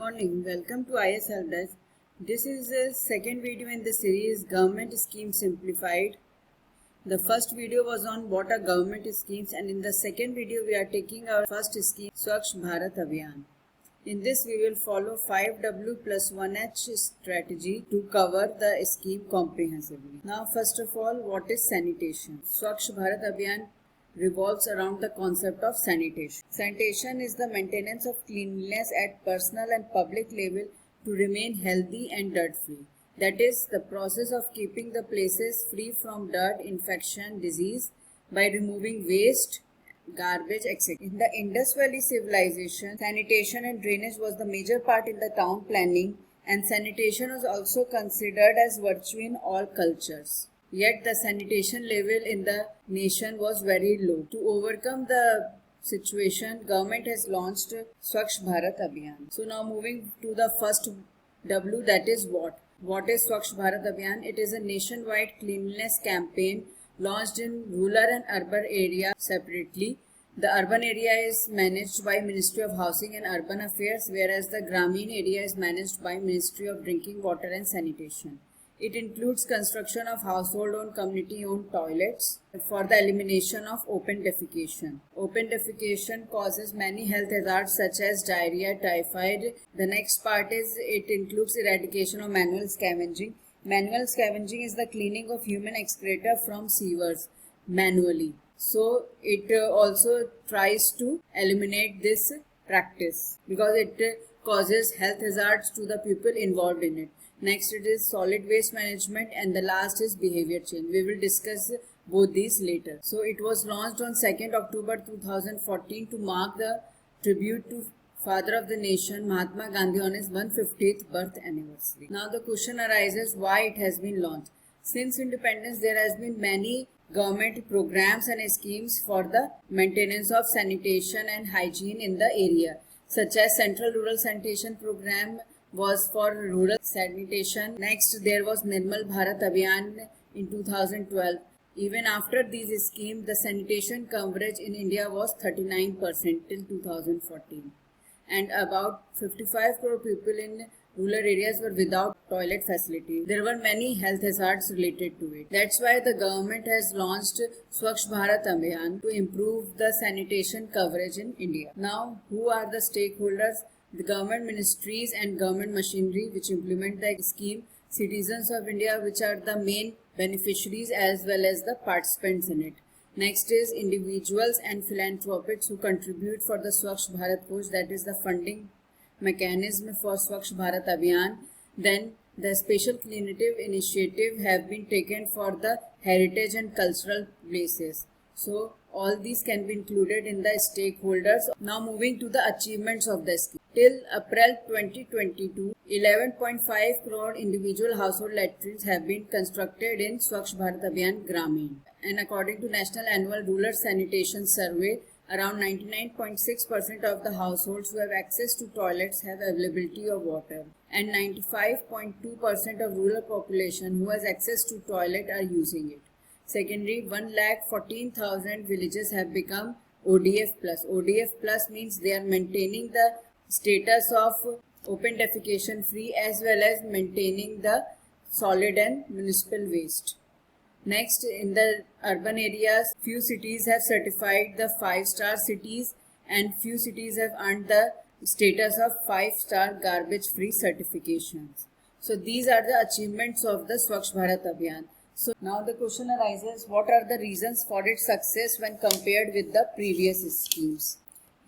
morning. Welcome to IS Help Desk. This is the second video in the series Government Schemes Simplified. The first video was on what are government schemes, and in the second video we are taking our first scheme, Swachh Bharat Abhiyan. In this we will follow 5W plus 1H strategy to cover the scheme comprehensively. Now first of all, what is sanitation? Swachh Bharat Abhiyan revolves around the concept of sanitation. Sanitation is the maintenance of cleanliness at personal and public level to remain healthy and dirt-free. That is, the process of keeping the places free from dirt, infection, disease by removing waste, garbage, etc. In the Indus Valley civilization, sanitation and drainage was the major part in the town planning, and sanitation was also considered as virtue in all cultures. Yet the sanitation level in the nation was very low. To overcome the situation, government has launched Swachh Bharat Abhiyan. So now moving to the first W, that is what? What is Swachh Bharat Abhiyan? It is a nationwide cleanliness campaign launched in rural and urban areas separately. The urban area is managed by Ministry of Housing and Urban Affairs, whereas the Grameen area is managed by Ministry of Drinking Water and Sanitation. It includes construction of household-owned, community-owned toilets for the elimination of open defecation. Open defecation causes many health hazards such as diarrhea, typhoid. The next part is it includes eradication of manual scavenging. Manual scavenging is the cleaning of human excreta from sewers manually. So it also tries to eliminate this practice because it causes health hazards to the people involved in it. Next it is solid waste management, and the last is behavior change. We will discuss both these later. So it was launched on 2nd October 2014 to mark the tribute to Father of the Nation Mahatma Gandhi on his 150th birth anniversary. Now the question arises why it has been launched. Since independence there has been many government programs and schemes for the maintenance of sanitation and hygiene in the area, such as Central Rural Sanitation Program was for rural sanitation. Next there was Nirmal Bharat Abhiyan in 2012. Even after these schemes, the sanitation coverage in India was 39% till 2014, and about 55 crore people in rural areas were without toilet facility. There were many health hazards related to it. That's why the government has launched Swachh Bharat Abhiyan to improve the sanitation coverage in India. Now, who are the stakeholders? The government ministries and government machinery which implement the scheme, citizens of India which are the main beneficiaries as well as the participants in it. Next is individuals and philanthropists who contribute for the Swachh Bharat Kosh, that is the funding mechanism for Swachh Bharat Abhiyan. Then the special cleanative initiative have been taken for the heritage and cultural places. So all these can be included in the stakeholders. Now moving to the achievements of the scheme. Till April 2022, 11.5 crore individual household latrines have been constructed in Swachh Bharat Abhiyan Grameen. And according to National Annual Rural Sanitation Survey, around 99.6% of the households who have access to toilets have availability of water, and 95.2% of rural population who has access to toilet are using it. Secondly, 1,14,000 villages have become ODF+. ODF+ means they are maintaining the status of open defecation free as well as maintaining the solid and municipal waste. Next, in the urban areas, few cities have certified the 5-star cities and few cities have earned the status of 5-star garbage free certifications. So these are the achievements of the Swachh Bharat Abhiyan. So now the question arises, what are the reasons for its success when compared with the previous schemes?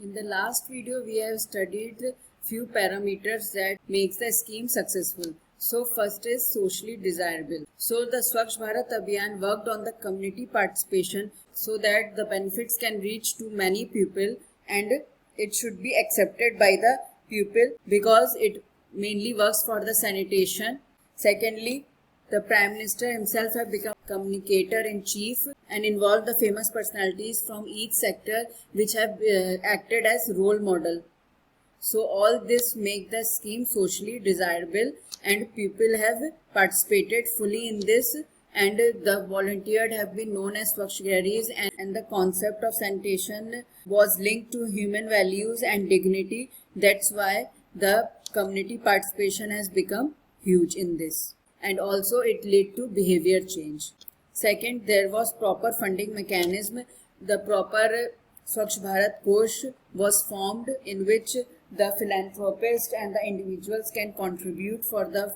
In the last video we have studied few parameters that makes the scheme successful. So first is socially desirable. So the Swachh Bharat Abhiyan worked on the community participation so that the benefits can reach to many people and it should be accepted by the people because it mainly works for the sanitation. Secondly, the Prime Minister himself have become communicator-in-chief and involved the famous personalities from each sector which have acted as role model. So all this make the scheme socially desirable and people have participated fully in this, and the volunteers have been known as Swachhgaris, and the concept of sanitation was linked to human values and dignity. That's why the community participation has become huge in this, and also it led to behavior change. Second, there was proper funding mechanism. The proper Swachh Bharat Kosh was formed, in which the philanthropists and the individuals can contribute for the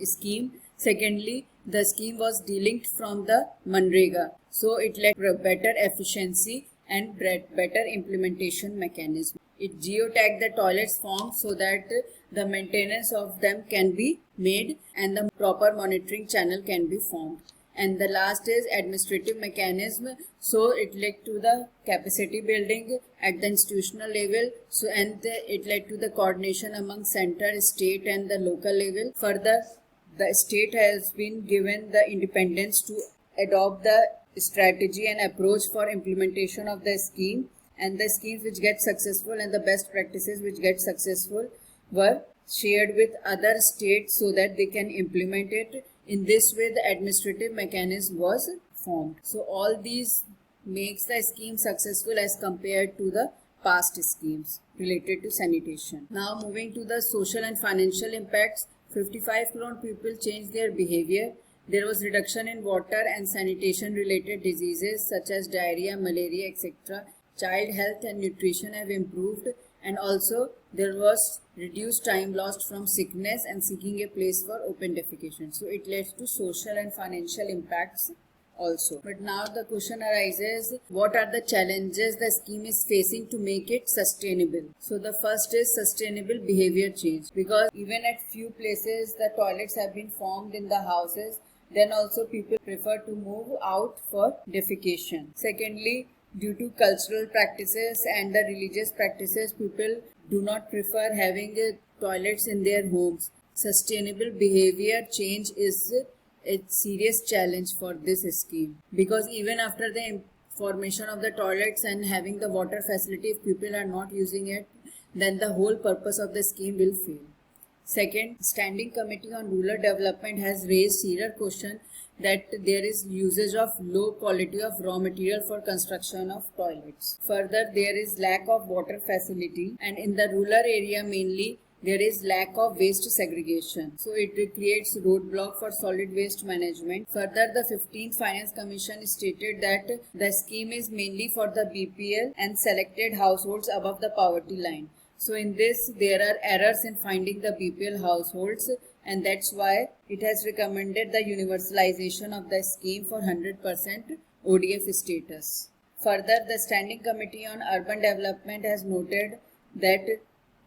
scheme. Secondly, the scheme was delinked from the Manrega, so it led to better efficiency and better implementation mechanism. It geotagged the toilets formed so that the maintenance of them can be made and the proper monitoring channel can be formed. And the last is administrative mechanism, so it led to the capacity building at the institutional level, so it led to the coordination among center, state and the local level. Further, the state has been given the independence to adopt the strategy and approach for implementation of the scheme, and the schemes which get successful and the best practices which get successful were shared with other states so that they can implement it. In this way, the administrative mechanism was formed. So all these makes the scheme successful as compared to the past schemes related to sanitation. Now moving to the social and financial impacts, 55 crore people changed their behavior. There was reduction in water and sanitation related diseases such as diarrhea, malaria, etc. Child health and nutrition have improved, and also there was reduced time lost from sickness and seeking a place for open defecation. So it led to social and financial impacts also. But now the question arises, what are the challenges the scheme is facing to make it sustainable? So the first is sustainable behavior change, because even at few places the toilets have been formed in the houses, then also people prefer to move out for defecation. Secondly, due to cultural practices and the religious practices, people do not prefer having toilets in their homes. Sustainable behavior change is a serious challenge for this scheme, because even after the formation of the toilets and having the water facility, if people are not using it, then the whole purpose of the scheme will fail. Second, Standing Committee on Rural Development has raised serious question that there is usage of low quality of raw material for construction of toilets. Further, there is lack of water facility, and in the rural area mainly there is lack of waste segregation. So it creates roadblock for solid waste management. Further, the 15th Finance Commission stated that the scheme is mainly for the BPL and selected households above the poverty line. So in this, there are errors in finding the BPL households, and that's why it has recommended the universalization of the scheme for 100% ODF status. Further, the Standing Committee on Urban Development has noted that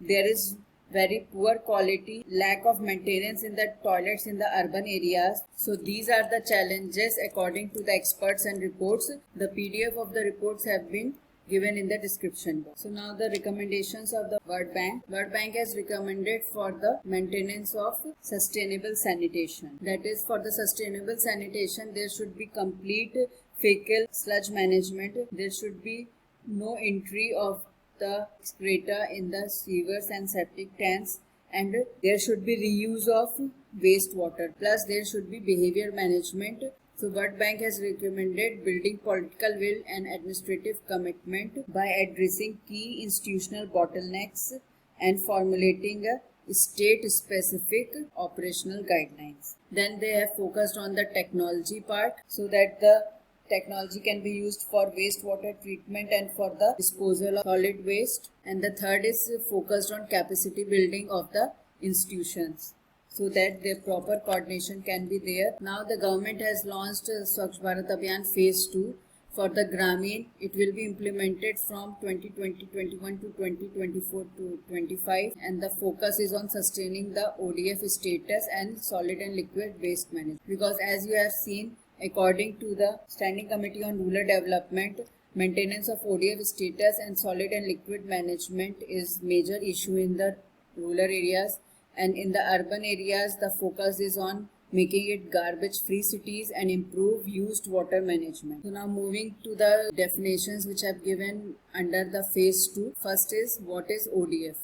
there is very poor quality, lack of maintenance in the toilets in the urban areas. So these are the challenges according to the experts and reports. The PDF of the reports have been given in the description box. So now the recommendations of the World Bank. World Bank has recommended for the maintenance of sustainable sanitation. That is, for the sustainable sanitation, there should be complete fecal sludge management. There should be no entry of the excreta in the sewers and septic tanks, and there should be reuse of wastewater. Plus, there should be behavior management. So World Bank has recommended building political will and administrative commitment by addressing key institutional bottlenecks and formulating a state-specific operational guidelines. Then they have focused on the technology part, so that the technology can be used for wastewater treatment and for the disposal of solid waste. And the third is focused on capacity building of the institutions, so that their proper coordination can be there. Now the government has launched Swachh Bharat Abhiyan Phase 2 for the Grameen. It will be implemented from 2020-21 to 2024-25, and the focus is on sustaining the ODF status and solid and liquid waste management. Because as you have seen, according to the Standing Committee on Rural Development, maintenance of ODF status and solid and liquid management is major issue in the rural areas. And in the urban areas, the focus is on making it garbage-free cities and improve used water management. So now moving to the definitions which I have given under the Phase 2. First is, what is ODF?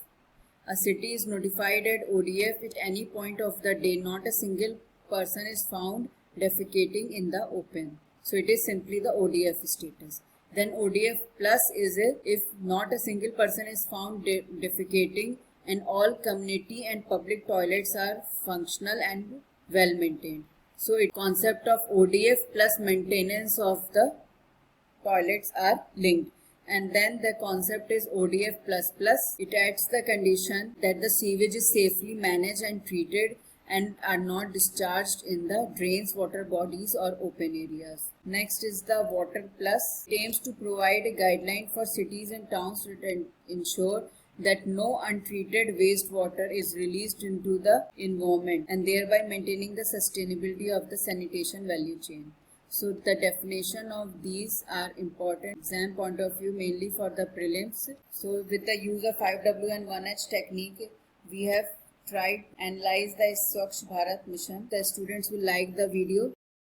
A city is notified at ODF at any point of the day. Not a single person is found defecating in the open. So it is simply the ODF status. Then ODF plus is if not a single person is found defecating and all community and public toilets are functional and well maintained. So it concept of ODF plus maintenance of the toilets are linked. And then the concept is ODF plus plus. It adds the condition that the sewage is safely managed and treated and are not discharged in the drains, water bodies or open areas. Next is the water plus. It aims to provide a guideline for cities and towns to ensure that no untreated wastewater is released into the environment and thereby maintaining the sustainability of the sanitation value chain. So the definition of these are important exam point of view, mainly for the prelims. So with the use of 5W and 1H technique, we have tried to analyze the Swachh Bharat mission. The students will like the video.